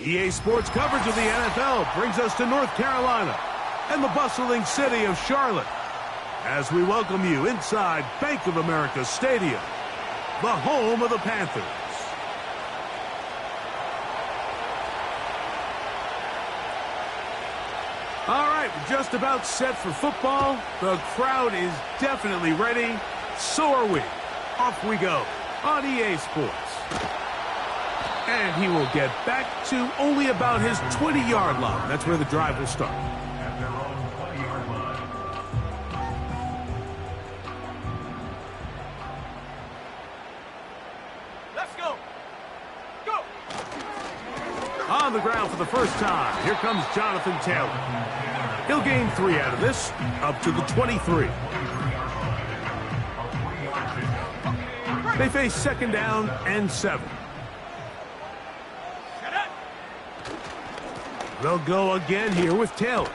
EA Sports coverage of the NFL brings us to North Carolina and the bustling city of Charlotte as we welcome you inside Bank of America Stadium, the home of the Panthers. All right, we're just about set for football. The crowd is definitely ready. So are we. Off we go on EA Sports. And he will get back to only about his 20-yard line. That's where the drive will start. At their own 20-yard line. Let's go. Go. On the ground for the first time, here comes Jonathan Taylor. He'll gain 3 out of this, up to the 23. They face second down and 7. They'll go again here with Taylor.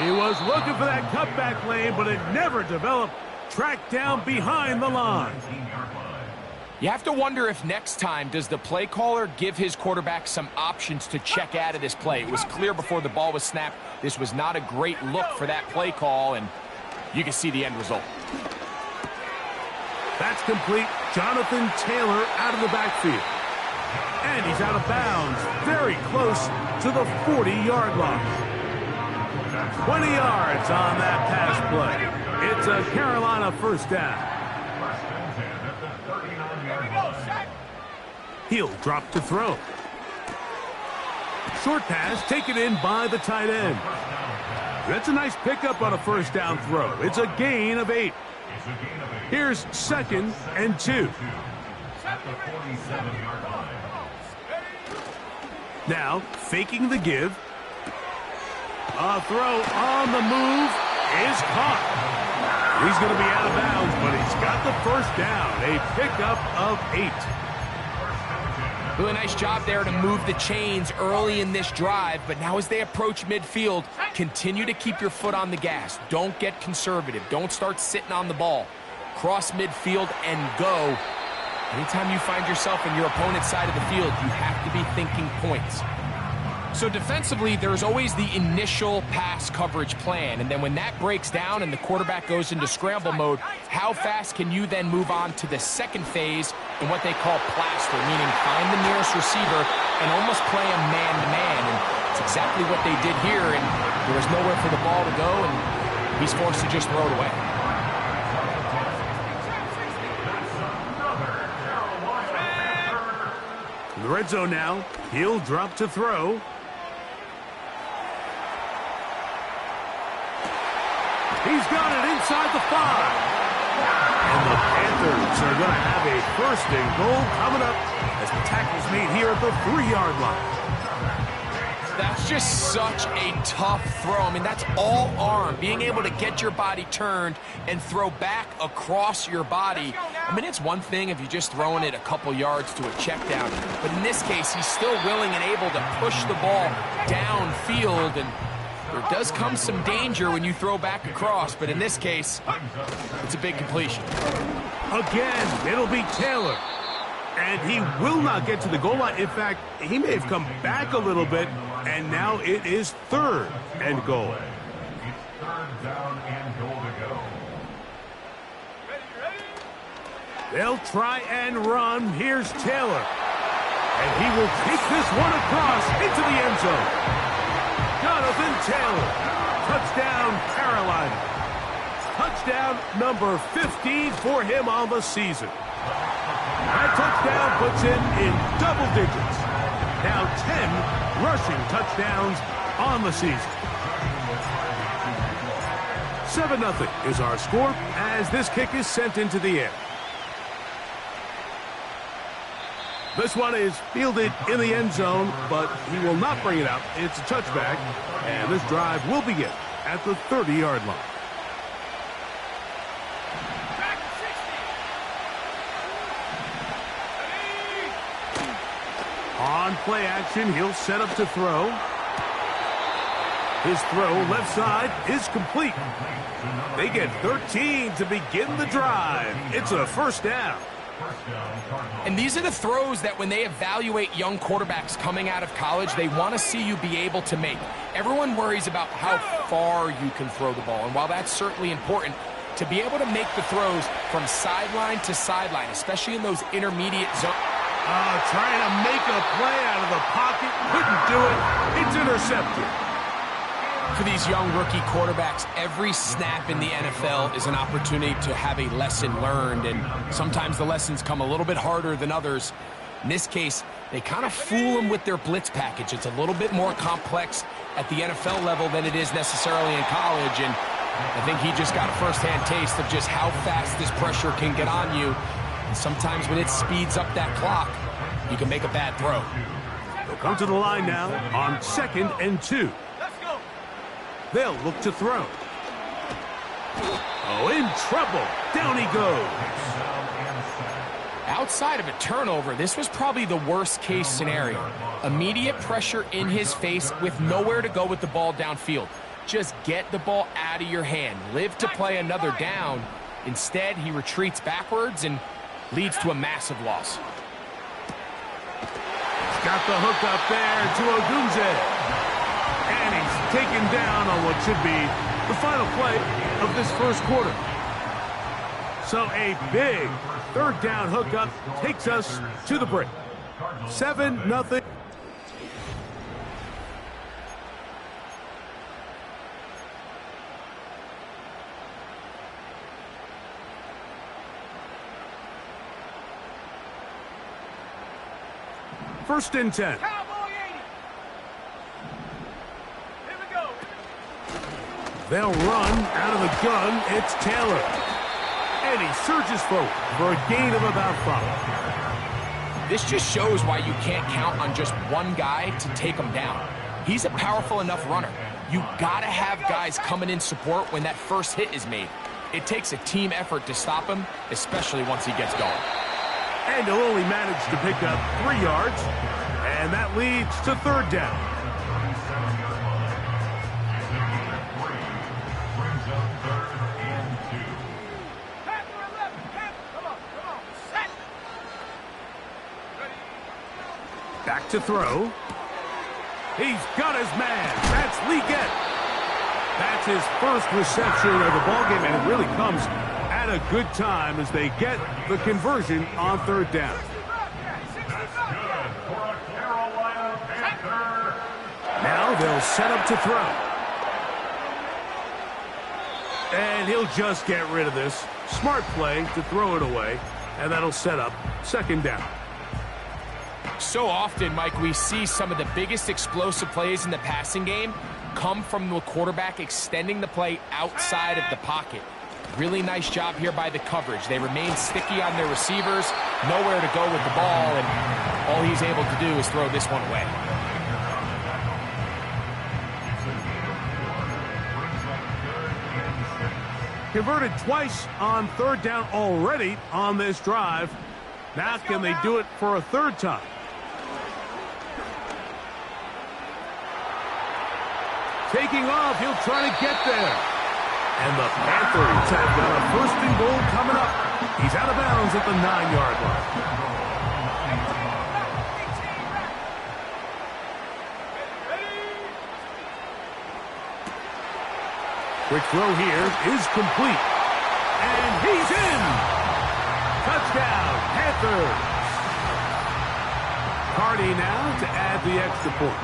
He was looking for that cutback lane, but it never developed. Tracked down behind the line. You have to wonder if next time does the play caller give his quarterback some options to check out of this play. It was clear before the ball was snapped. This was not a great look for that play call, and you can see the end result. That's complete. Jonathan Taylor out of the backfield. And he's out of bounds, very close to the 40-yard line. 20 yards on that pass play. It's a Carolina first down. He'll drop to throw. Short pass taken in by the tight end. That's a nice pickup on a first down throw. It's a gain of 8. Here's second and 2. Now, faking the give. A throw on the move is caught. He's going to be out of bounds, but he's got the first down. A pickup of 8. Really nice job there to move the chains early in this drive, but now as they approach midfield, continue to keep your foot on the gas. Don't get conservative. Don't start sitting on the ball. Cross midfield and go. Anytime you find yourself in your opponent's side of the field, you have to be thinking points. So defensively, there's always the initial pass coverage plan, and then when that breaks down and the quarterback goes into scramble mode, how fast can you then move on to the second phase in what they call plaster, meaning find the nearest receiver and almost play a man-to-man, and it's exactly what they did here, and there was nowhere for the ball to go, and he's forced to just throw it away. In the red zone now, he'll drop to throw. He's got it inside the 5. And the Panthers are going to have a first and goal coming up as the tackle's made here at the 3-yard line. That's just such a tough throw. I mean, that's all arm. Being able to get your body turned and throw back across your body. I mean, it's one thing if you're just throwing it a couple yards to a check down. But in this case, he's still willing and able to push the ball downfield. And there does come some danger when you throw back across. But in this case, it's a big completion. Again, it'll be Taylor. And he will not get to the goal line. In fact, he may have come back a little bit, and now it is 3rd and goal. It's 3rd down and goal to go. They'll try and run. Here's Taylor. And he will take this one across into the end zone. Jonathan Taylor. Touchdown, Carolina. Touchdown number 15 for him on the season. That touchdown puts him in double digits. Now 10 rushing touchdowns on the season. 7-0 is our score as this kick is sent into the air. This one is fielded in the end zone, but he will not bring it out. It's a touchback, and this drive will begin at the 30-yard line. On play action, he'll set up to throw. His throw left side is complete. They get 13 to begin the drive. It's a first down. First down, Cardinals. And these are the throws that when they evaluate young quarterbacks coming out of college, they want to see you be able to make. Everyone worries about how far you can throw the ball. And while that's certainly important, to be able to make the throws from sideline to sideline, especially in those intermediate zones. Trying to make a play out of the pocket. Couldn't do it. It's intercepted. For these young rookie quarterbacks, every snap in the NFL is an opportunity to have a lesson learned, and sometimes the lessons come a little bit harder than others. In this case, they kind of fool them with their blitz package. It's a little bit more complex at the NFL level than it is necessarily in college, and I think he just got a first-hand taste of just how fast this pressure can get on you. And sometimes when it speeds up that clock, you can make a bad throw. They'll come to the line now on 2nd and 2. Let's go. They'll look to throw. Oh, in trouble. Down he goes. Outside of a turnover, this was probably the worst-case scenario. Immediate pressure in his face with nowhere to go with the ball downfield. Just get the ball out of your hand. Live to play another down. Instead, he retreats backwards and leads to a massive loss. Got the hook up there to Odunze. And he's taken down on what should be the final play of this first quarter. So a big third down hookup takes us to the break. 7-0. First and 10. Cowboy 80. Here we go. They'll run out of the gun. It's Taylor. And he surges forward for a gain of about 5. This just shows why you can't count on just one guy to take him down. He's a powerful enough runner. You gotta have guys coming in support when that first hit is made. It takes a team effort to stop him, especially once he gets going. And he'll only manage to pick up 3 yards. And that leads to third down. Brings up 3rd and 2. Panther 11. Panther. Come on. Set. Ready. Back to throw. He's got his man. That's Legette. That's his first reception of the ballgame, and it really comes at a good time as they get the conversion on third down. That's good for a Carolina Panther. Now they'll set up to throw. And he'll just get rid of this. Smart play to throw it away, and that'll set up second down. So often, Mike, we see some of the biggest explosive plays in the passing game come from the quarterback extending the play outside of the pocket. Really nice job here by the coverage. They remain sticky on their receivers, nowhere to go with the ball, and all he's able to do is throw this one away. Converted twice on third down already on this drive. Now can they do it for a third time? Taking off, he'll try to get there. And the Panthers have got a first and goal coming up. He's out of bounds at the 9-yard line. Quick throw here is complete. And he's in. Touchdown, Panthers. Cardi now to add the extra point.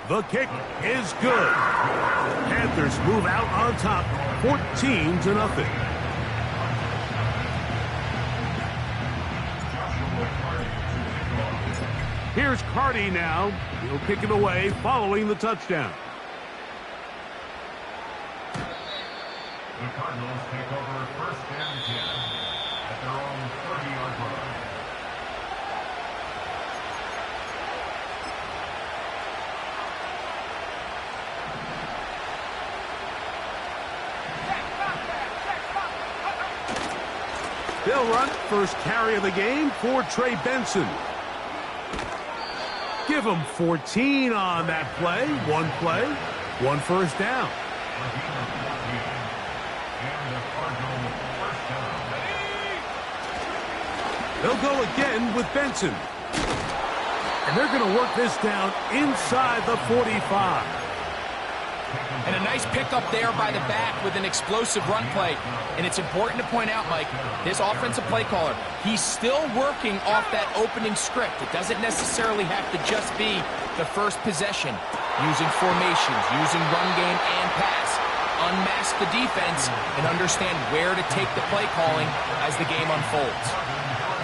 The kick is good. Panthers move out on top, 14-0. Here's Cardi now. He'll kick it away following the touchdown. The Cardinals take over first and 10 at their own 30-yard line. They'll run first carry of the game for Trey Benson. Give him 14 on that play. One play, one first down. And the Cardinals first down. They'll go again with Benson. And they're going to work this down inside the 45. And a nice pickup there by the back with an explosive run play. And it's important to point out, Mike, this offensive play caller, he's still working off that opening script. It doesn't necessarily have to just be the first possession. Using formations, using run game and pass. Unmask the defense and understand where to take the play calling as the game unfolds.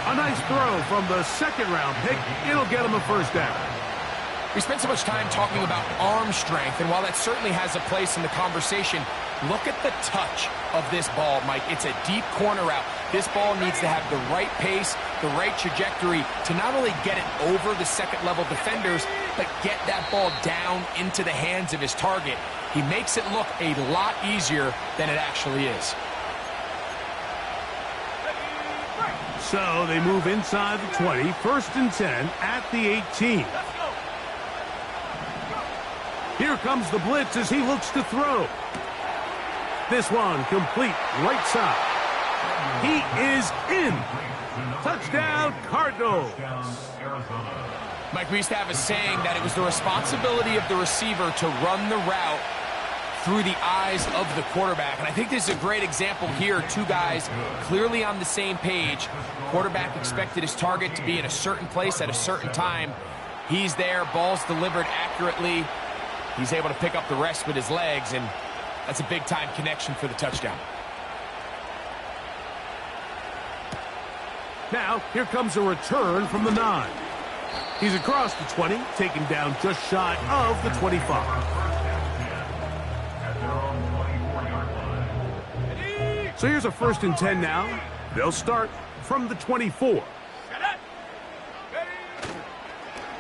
A nice throw from the second-round pick. It'll get him a first down. We spent so much time talking about arm strength, and while that certainly has a place in the conversation, look at the touch of this ball, Mike. It's a deep corner route. This ball needs to have the right pace, the right trajectory to not only get it over the second-level defenders, but get that ball down into the hands of his target. He makes it look a lot easier than it actually is. So they move inside the 20, 1st and 10 at the 18. Here comes the blitz as he looks to throw. This one complete right side. He is in. Touchdown, Cardinals. Mike, we used to have a saying that it was the responsibility of the receiver to run the route through the eyes of the quarterback. And I think this is a great example here. Two guys clearly on the same page. Quarterback expected his target to be in a certain place at a certain time. He's there, ball's delivered accurately. He's able to pick up the rest with his legs, and that's a big-time connection for the touchdown. Now, here comes a return from the 9. He's across the 20, taken down just shy of the 25. So here's a 1st and 10 now. They'll start from the 24.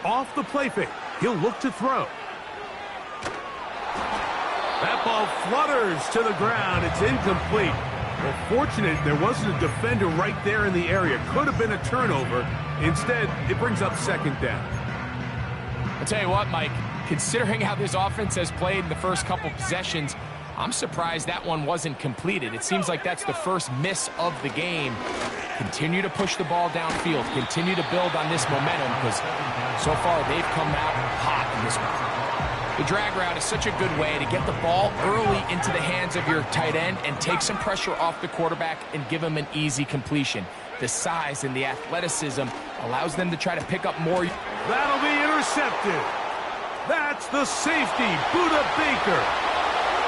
Off the play fake. He'll look to throw. That ball flutters to the ground. It's incomplete. Well, fortunate there wasn't a defender right there in the area. Could have been a turnover. Instead, it brings up 2nd down. I'll tell you what, Mike, considering how this offense has played in the first couple possessions, I'm surprised that one wasn't completed. It seems like that's the first miss of the game. Continue to push the ball downfield. Continue to build on this momentum because so far they've come out hot in this one. The drag route is such a good way to get the ball early into the hands of your tight end and take some pressure off the quarterback and give him an easy completion. The size and the athleticism allows them to try to pick up more. That'll be intercepted. That's the safety, Budda Baker.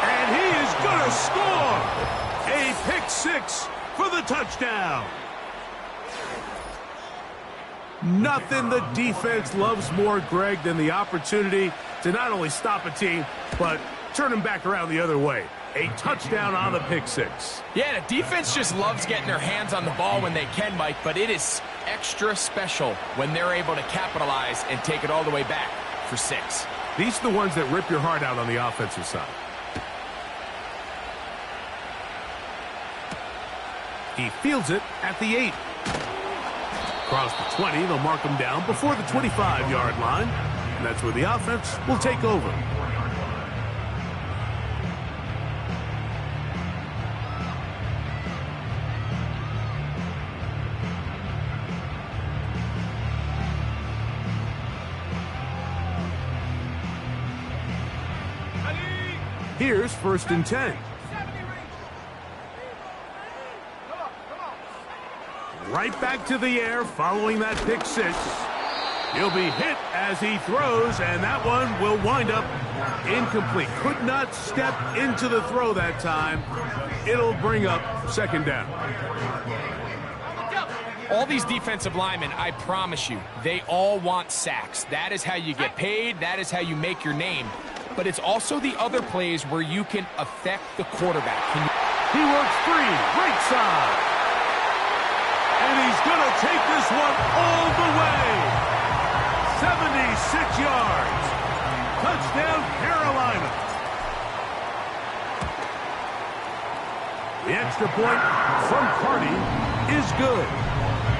And he is going to score. A pick-6 for the touchdown. Nothing the defense loves more, Greg, than the opportunity to not only stop a team, but turn them back around the other way. A touchdown on the pick-6. Yeah, the defense just loves getting their hands on the ball when they can, Mike, but it is extra special when they're able to capitalize and take it all the way back for 6. These are the ones that rip your heart out on the offensive side. He fields it at the 8. Across the 20, they'll mark him down before the 25-yard line. And that's where the offense will take over. Here's 1st and 10. Right back to the air following that pick-6. He'll be hit as he throws, and that one will wind up incomplete. Could not step into the throw that time. It'll bring up 2nd down. All these defensive linemen, I promise you, they all want sacks. That is how you get paid. That is how you make your name. But it's also the other plays where you can affect the quarterback. He works free, right side. And he's going to take this one all the way. 76 yards. Touchdown, Carolina. The extra point from Carty is good.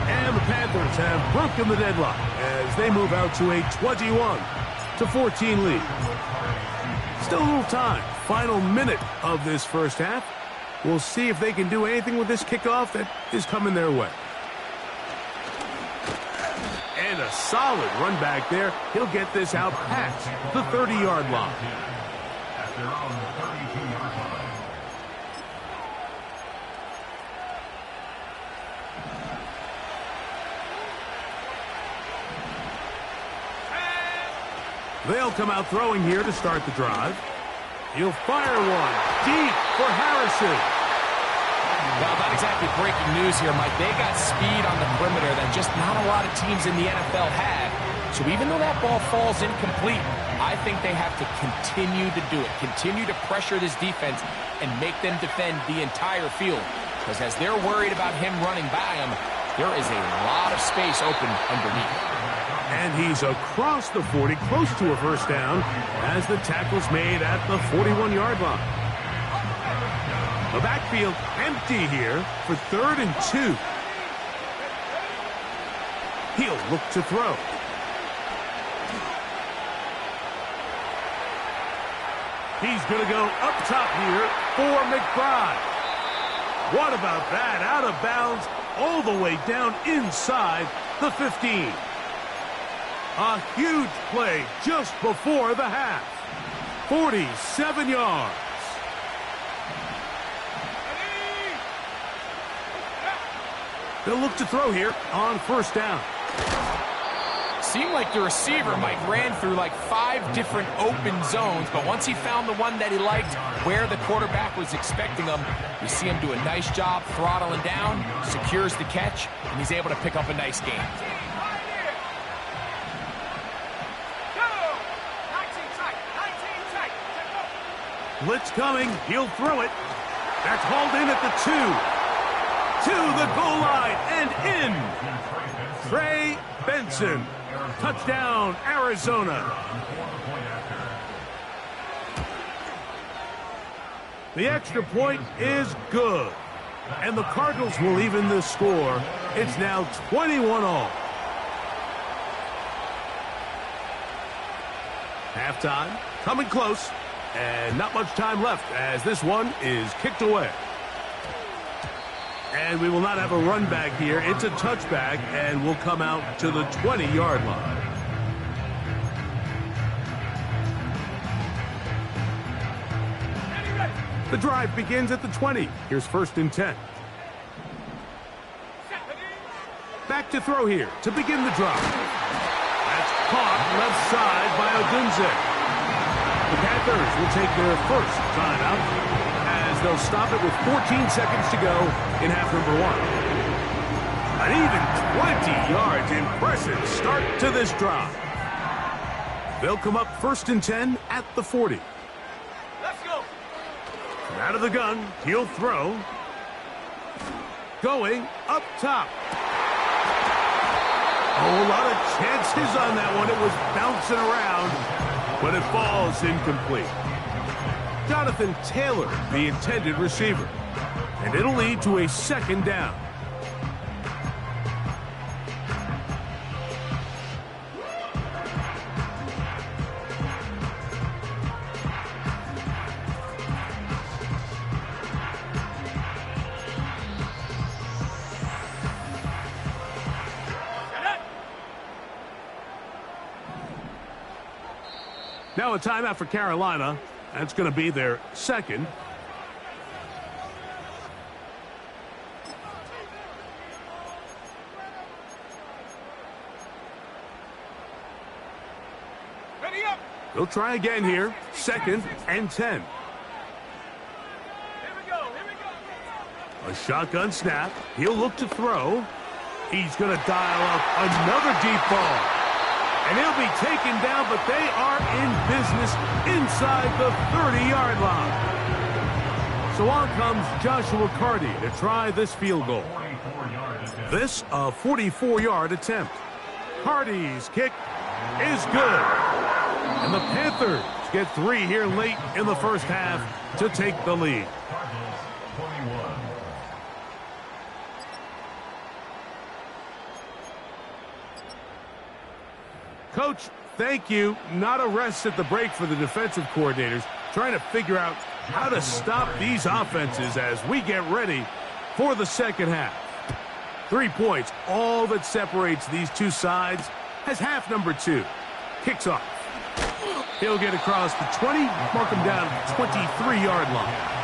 And the Panthers have broken the deadlock as they move out to a 21-14 lead. Still a little time. Final minute of this first half. We'll see if they can do anything with this kickoff that is coming their way. And a solid run back there. He'll get this out past the 30-yard line. At their own 32-yard line. They'll come out throwing here to start the drive. He'll fire one deep for Harrison. Well, not exactly breaking news here, Mike. They got speed on the perimeter that just not a lot of teams in the NFL have. So even though that ball falls incomplete, I think they have to continue to do it. Continue to pressure this defense and make them defend the entire field. Because as they're worried about him running by them, there is a lot of space open underneath. And he's across the 40, close to a first down, as the tackle's made at the 41-yard line. The backfield empty here for 3rd and 2. He'll look to throw. He's going to go up top here for McBride. What about that? Out of bounds, all the way down inside the 15. A huge play just before the half. 47 yards. They'll look to throw here on first down. Seemed like the receiver, Mike, ran through like 5 different open zones, but once he found the one that he liked, where the quarterback was expecting him, you see him do a nice job throttling down, secures the catch, and he's able to pick up a nice gain. Blitz coming. He'll throw it. That's hauled in at the 2. To the goal line and in. Trey Benson. Touchdown, Arizona. The extra point is good. And the Cardinals will even the score. It's now 21-all. Halftime coming close. And not much time left as this one is kicked away. And we will not have a run back here. It's a touchback, and will come out to the 20-yard line. The drive begins at the 20. Here's 1st and 10. Back to throw here to begin the drive. That's caught left side by Odunze. The Panthers will take their first timeout as they'll stop it with 14 seconds to go in half number 1. An even 20 yards. Impressive start to this drive. They'll come up 1st and 10 at the 40. Let's go. From out of the gun, he'll throw. Going up top. Oh, a lot of chances on that one. It was bouncing around. But it falls incomplete. Jonathan Taylor, the intended receiver. And it'll lead to a 2nd down. Now a timeout for Carolina. That's going to be their 2nd. Ready up. They'll try again here. 2nd and 10. Here we go. Here we go. A shotgun snap. He'll look to throw. He's going to dial up another deep ball. And he'll be taken down, but they are in business inside the 30-yard line. So on comes Joshua Carty to try this field goal. This a 44-yard attempt. Carty's kick is good. And the Panthers get 3 here late in the first half to take the lead. Coach, thank you. Not a rest at the break for the defensive coordinators, trying to figure out how to stop these offenses as we get ready for the second half. 3 points, all that separates these two sides, as half number 2 kicks off. He'll get across the 20, mark him down at the 23-yard line.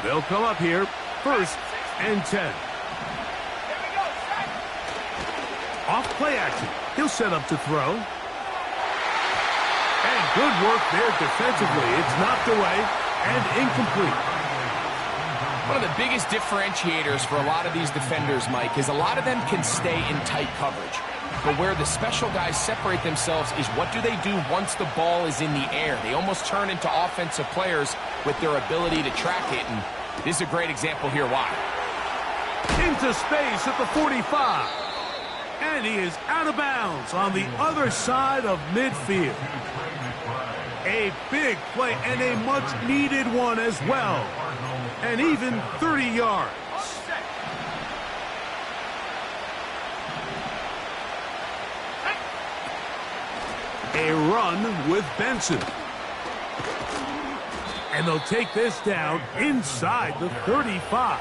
They'll come up here, 1st and 10. Off play action. He'll set up to throw. And good work there defensively. It's knocked away and incomplete. One of the biggest differentiators for a lot of these defenders, Mike, is a lot of them can stay in tight coverage. But where the special guys separate themselves is what do they do once the ball is in the air. They almost turn into offensive players with their ability to track it, and this is a great example here why. Into space at the 45. And he is out of bounds on the other side of midfield. A big play and a much-needed one as well. And even 30 yards. A run with Benson. And they'll take this down inside the 35.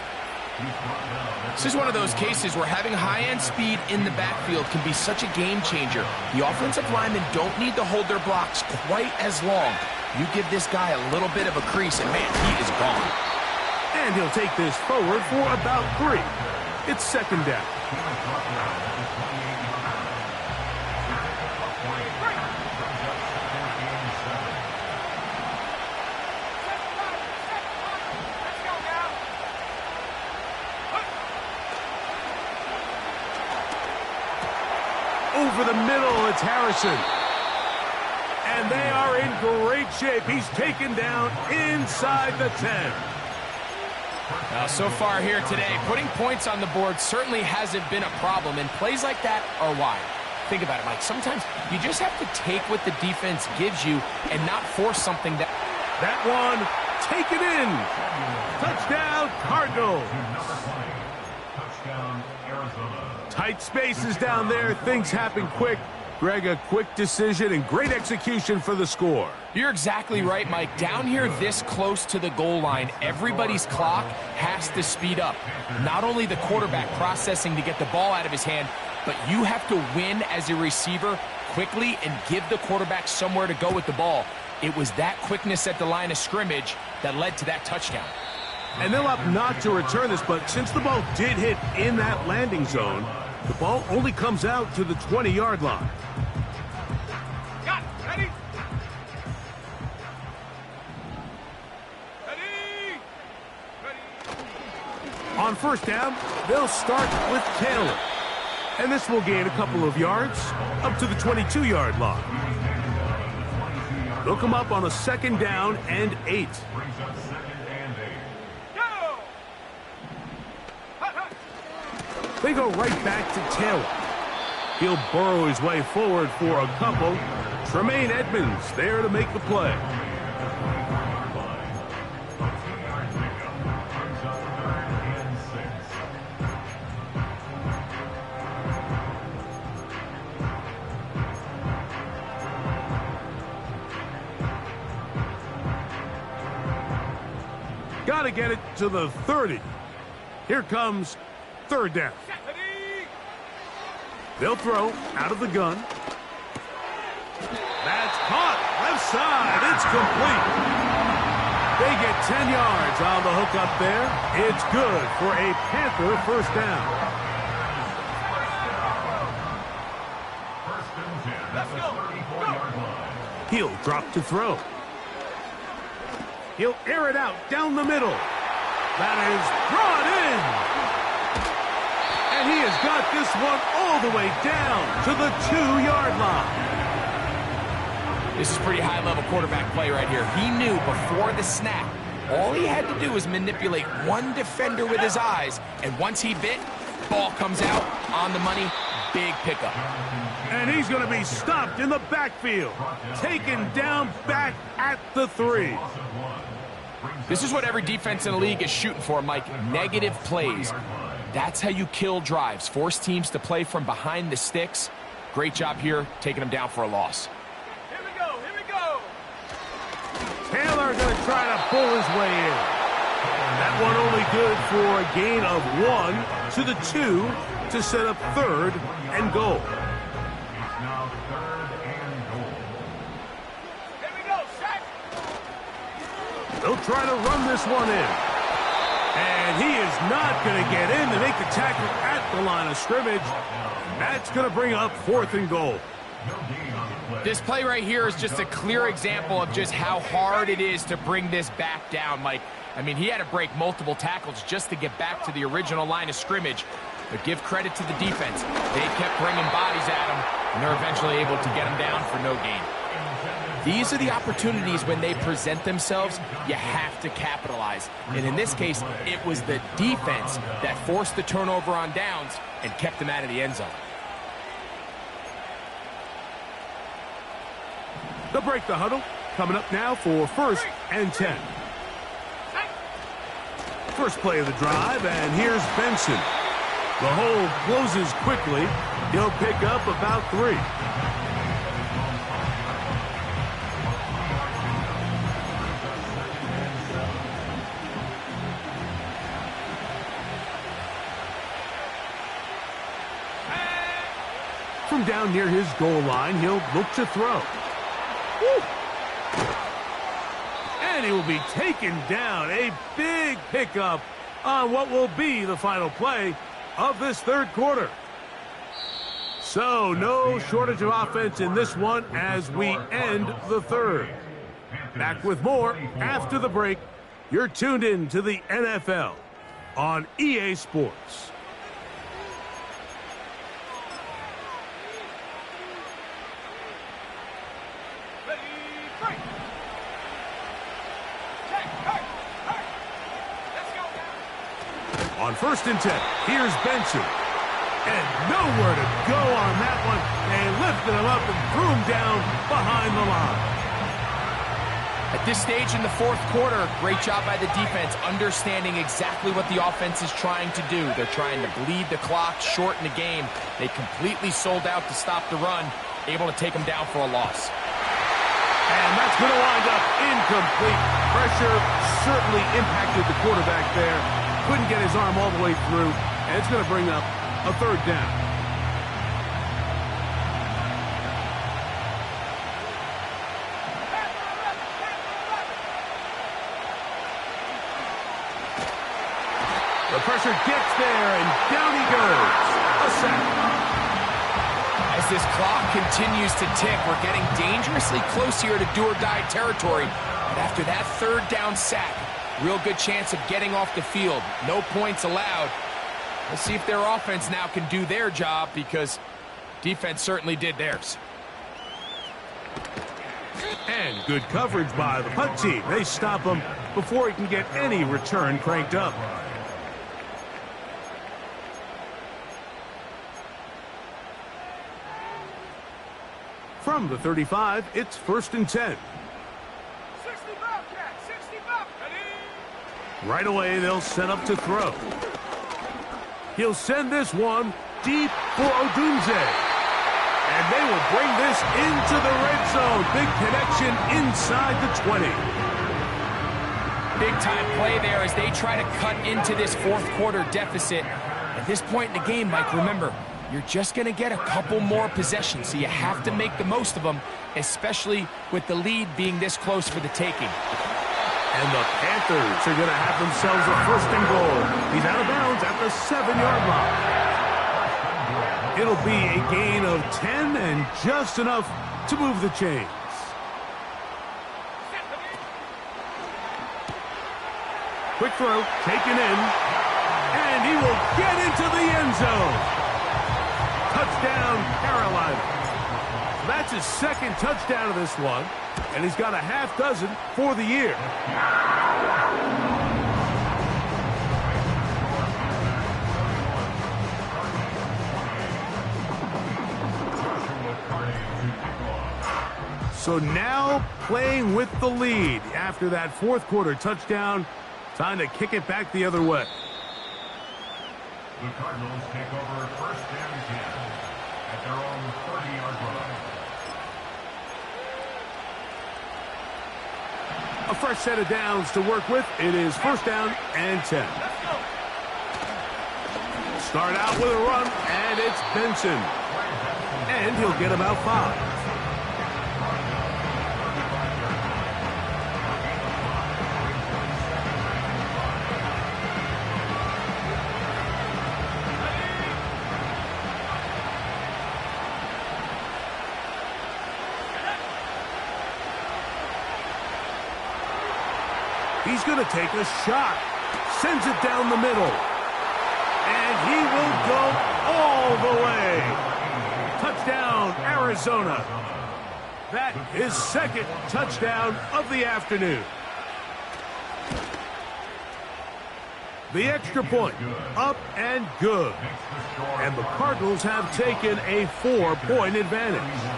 This is one of those cases where having high-end speed in the backfield can be such a game changer. The offensive linemen don't need to hold their blocks quite as long. You give this guy a little bit of a crease, and man, he is gone. And he'll take this forward for about 3. It's 2nd down. Over the middle, it's Harrison. And they are in great shape. He's taken down inside the 10. Now, so far here today, putting points on the board certainly hasn't been a problem, and plays like that are why. Think about it, Mike. Sometimes you just have to take what the defense gives you and not force something that... That one, take it in. Touchdown, Cardinals. Touchdown, Arizona. Tight spaces down there. Things happen quick. Greg, a quick decision and great execution for the score. You're exactly right, Mike. Down here this close to the goal line, everybody's clock has to speed up. Not only the quarterback processing to get the ball out of his hand, but you have to win as a receiver quickly and give the quarterback somewhere to go with the ball. It was that quickness at the line of scrimmage that led to that touchdown. And they'll opt not to return this, but since the ball did hit in that landing zone, the ball only comes out to the 20-yard line. Got it. Ready? Ready? Ready? On 1st down, they'll start with Taylor. And this will gain a couple of yards up to the 22-yard line. They'll come up on a 2nd down and 8. Brings up 2nd and 8. Go! Hut, hut. They go right back to Taylor. He'll burrow his way forward for a couple. Tremaine Edmonds there to make the play. Got to get it to the 30. Here comes 3rd down. Ready? They'll throw out of the gun. That's caught. Left side. It's complete. They get 10 yards on the hook up there. It's good for a Panther 1st down. 1st and 10 at the 34-yard line. He'll drop to throw. He'll air it out down the middle. That is brought in. And he has got this one all the way down to the 2-yard line. This is pretty high-level quarterback play right here. He knew before the snap, all he had to do was manipulate one defender with his eyes, and once he bit, ball comes out on the money, big pickup. And he's going to be stopped in the backfield. Taken down back at the 3. This is what every defense in the league is shooting for, Mike. Negative plays. That's how you kill drives. Force teams to play from behind the sticks. Great job here, taking them down for a loss. Here we go, here we go. Taylor going to try to pull his way in. That one only good for a gain of 1 to the 2 to set up 3rd and goal. It's now 3rd and goal. Here we go, set. They'll try to run this one in. And he is not going to get in to make the tackle at the line of scrimmage. That's going to bring up 4th and goal. This play right here is just a clear example of just how hard it is to bring this back down, Mike. I mean, he had to break multiple tackles just to get back to the original line of scrimmage. But give credit to the defense. They kept bringing bodies at him, and they're eventually able to get him down for no gain. These are the opportunities when they present themselves, you have to capitalize. And in this case, it was the defense that forced the turnover on downs and kept them out of the end zone. They'll break the huddle. Coming up now for 1st and 10. First play of the drive, and here's Benson. The hole closes quickly. He'll pick up about 3. From down near his goal line, he'll look to throw. Woo! And he will be taken down. A big pickup on what will be the final play of this 3rd quarter. So no shortage of offense in this one as we end the 3rd. Back with more after the break. You're tuned in to the NFL on EA Sports. On 1st and 10, here's Benson. And nowhere to go on that one. They lifted him up and threw him down behind the line. At this stage in the 4th quarter, great job by the defense, understanding exactly what the offense is trying to do. They're trying to bleed the clock, shorten the game. They completely sold out to stop the run, able to take them down for a loss. And that's going to wind up incomplete. Pressure certainly impacted the quarterback there. Couldn't get his arm all the way through, and it's going to bring up a 3rd down. The pressure gets there, and down he goes. A sack. As this clock continues to tick, we're getting dangerously close here to do-or-die territory. But after that 3rd down sack, real good chance of getting off the field. No points allowed. Let's see if their offense now can do their job, because defense certainly did theirs. And good coverage by the punt team. They stop him before he can get any return cranked up. From the 35, it's 1st and 10. 65, Jack, 65. Ready? Right away, they'll set up to throw. He'll send this one deep for Odunze. And they will bring this into the red zone. Big connection inside the 20. Big-time play there as they try to cut into this 4th quarter deficit. At this point in the game, Mike, remember, you're just going to get a couple more possessions, so you have to make the most of them, especially with the lead being this close for the taking. And the Panthers are going to have themselves a 1st and goal. He's out of bounds at the 7-yard line. It'll be a gain of 10 and just enough to move the chains. Quick throw, taken in, and he will get into the end zone. Touchdown, Carolina. That's his 2nd touchdown of this one, and he's got a half dozen for the year. So now playing with the lead after that fourth quarter touchdown. Time to kick it back the other way. The Cardinals take over first down and 10 at their own 30-yard line. A fresh set of downs to work with. It is first down and 10. Start out with a run, and it's Benson. And he'll get about 5. He's going to take a shot. Sends it down the middle. And he will go all the way. Touchdown, Arizona. That is second touchdown of the afternoon. The extra point, up and good. And the Cardinals have taken a 4-point advantage.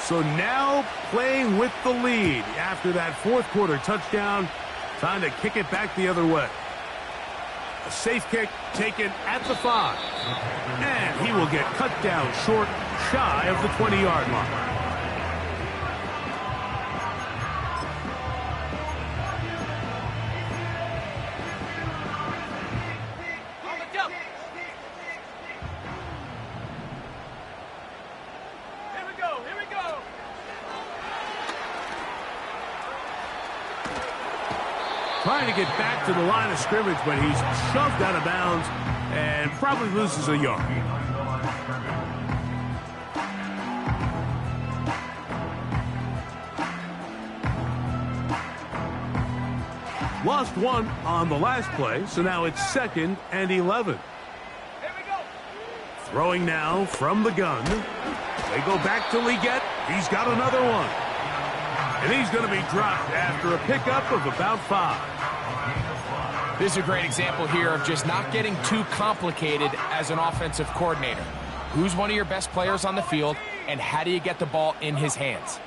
So now playing with the lead after that fourth quarter touchdown. Time to kick it back the other way. A safe kick taken at the 5. And he will get cut down short, shy of the 20-yard line. Trying to get back to the line of scrimmage, but he's shoved out of bounds and probably loses a yard. Lost one on the last play, so now it's 2nd and 11. Throwing now from the gun. They go back to Leggett. He's got another one. And he's going to be dropped after a pickup of about 5. This is a great example here of just not getting too complicated as an offensive coordinator. Who's one of your best players on the field, and how do you get the ball in his hands?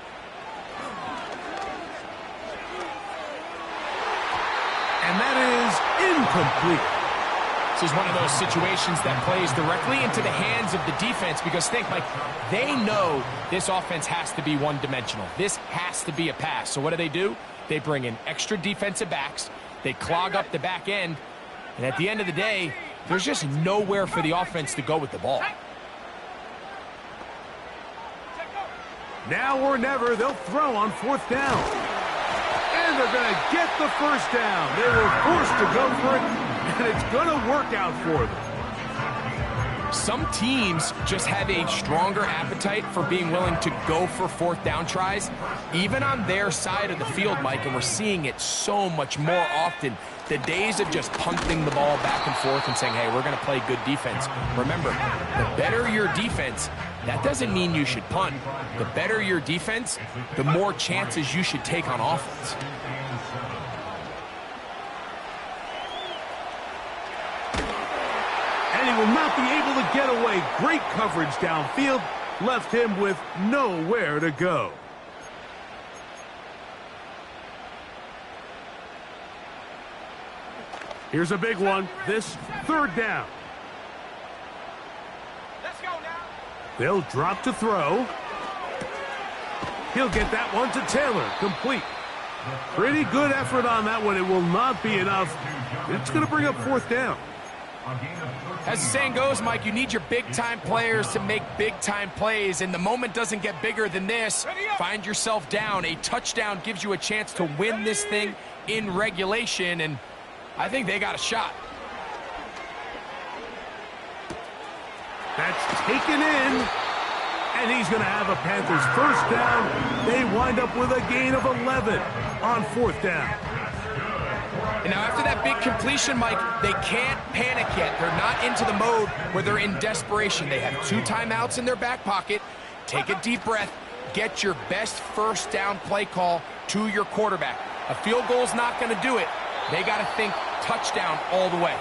And that is incomplete. This is one of those situations that plays directly into the hands of the defense because think, Mike, they know this offense has to be one-dimensional. This has to be a pass. So what do? They bring in extra defensive backs. They clog up the back end. And at the end of the day, there's just nowhere for the offense to go with the ball. Now or never, they'll throw on 4th down. And they're going to get the first down. They were forced to go for it, and it's going to work out for them. Some teams just have a stronger appetite for being willing to go for 4th down tries, even on their side of the field, Mike, and we're seeing it so much more often. The days of just punting the ball back and forth and saying, hey, we're going to play good defense. Remember, the better your defense, that doesn't mean you should punt. The better your defense, the more chances you should take on offense. And he will not be able to get away. Great coverage downfield. Left him with nowhere to go. Here's a big one. This 3rd down. Let's go now. They'll drop to throw. He'll get that one to Taylor. Complete. Pretty good effort on that one. It will not be enough. It's going to bring up 4th down. As the saying goes, Mike, you need your big-time players to make big-time plays, and the moment doesn't get bigger than this. Find yourself down. A touchdown gives you a chance to win this thing in regulation, and I think they got a shot. That's taken in, and he's going to have a Panthers first down. They wind up with a gain of 11 on 4th down. And now after that big completion, Mike, they can't panic yet. They're not into the mode where they're in desperation. They have 2 timeouts in their back pocket. Take a deep breath. Get your best first down play call to your quarterback. A field goal's not going to do it. They got to think touchdown all the way.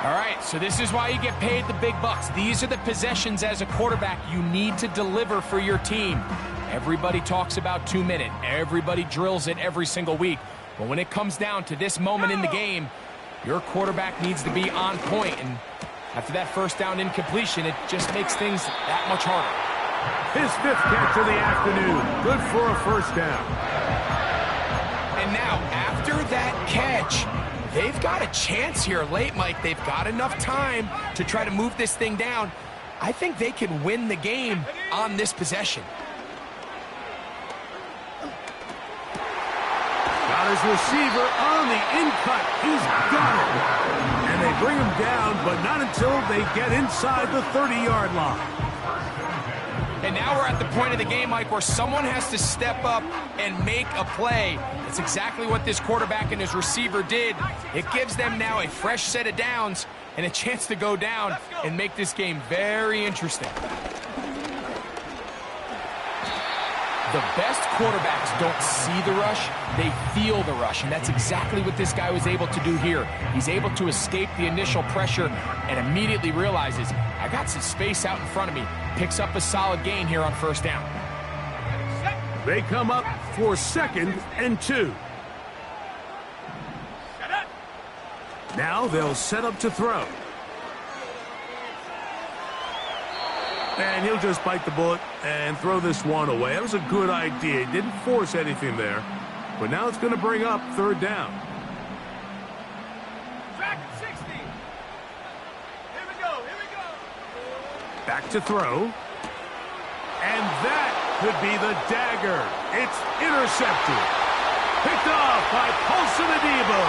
All right, so this is why you get paid the big bucks. These are the possessions as a quarterback you need to deliver for your team. Everybody talks about 2-minute. Everybody drills it every single week. But when it comes down to this moment in the game, your quarterback needs to be on point. And after that first down incompletion, it just makes things that much harder. His 5th catch of the afternoon. Good for a first down. And now, after that catch, they've got a chance here late, Mike. They've got enough time to try to move this thing down. I think they can win the game on this possession. Got his receiver on the in-cut. He's got it. And they bring him down, but not until they get inside the 30-yard line. And now we're at the point of the game, Mike, where someone has to step up and make a play. That's exactly what this quarterback and his receiver did. It gives them now a fresh set of downs and a chance to go down and make this game very interesting. The best quarterbacks don't see the rush, they feel the rush, and that's exactly what this guy was able to do here. He's able to escape the initial pressure and immediately realizes, I got some space out in front of me. Picks up a solid gain here on first down. They come up for 2nd and 2. Now they'll set up to throw. And he'll just bite the bullet and throw this one away. That was a good idea. He didn't force anything there. But now it's going to bring up 3rd down. Track 60. Here we go. Back to throw. And that could be the dagger. It's intercepted. Picked off by Paulson Adebo.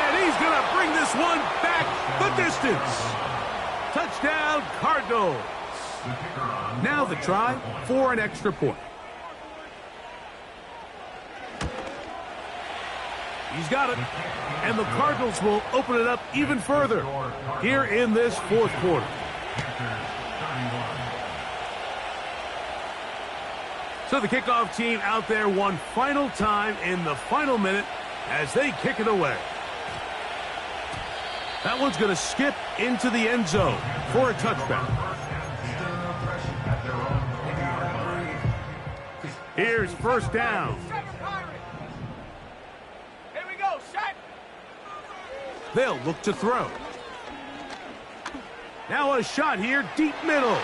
And he's going to bring this one back the distance. Touchdown, Cardinals. Now the try for an extra point. He's got it. And the Cardinals will open it up even further here in this 4th quarter. So the kickoff team out there one final time in the final minute as they kick it away. That one's going to skip into the end zone for a touchback. Here's first down. Here we go, set. They'll look to throw. Now a shot here, deep middle.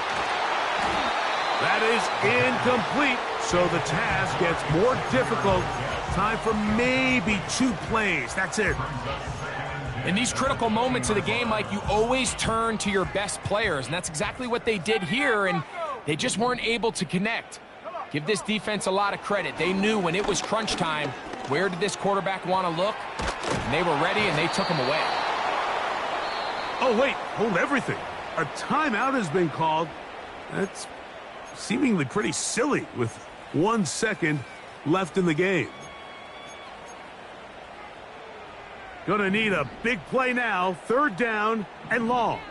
That is incomplete, so the task gets more difficult. Time for maybe 2 plays. That's it. In these critical moments of the game, Mike, you always turn to your best players, and that's exactly what they did here, and they just weren't able to connect. Give this defense a lot of credit. They knew when it was crunch time, where did this quarterback want to look, and they were ready, and they took him away. Oh, wait, hold everything. A timeout has been called. That's seemingly pretty silly with 1 second left in the game. Gonna need a big play now. 3rd down and long.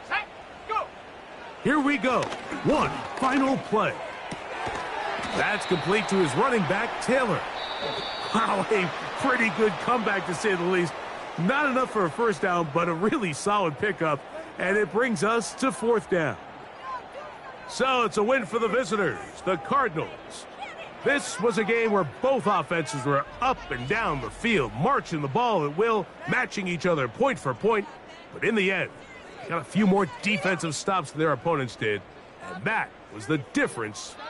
Set, go. Here we go. One final play. That's complete to his running back, Taylor. Wow, a pretty good comeback to say the least. Not enough for a first down, but a really solid pickup. And it brings us to 4th down. So it's a win for the visitors, the Cardinals. This was a game where both offenses were up and down the field, marching the ball at will, matching each other point for point. But in the end, got a few more defensive stops than their opponents did. And that was the difference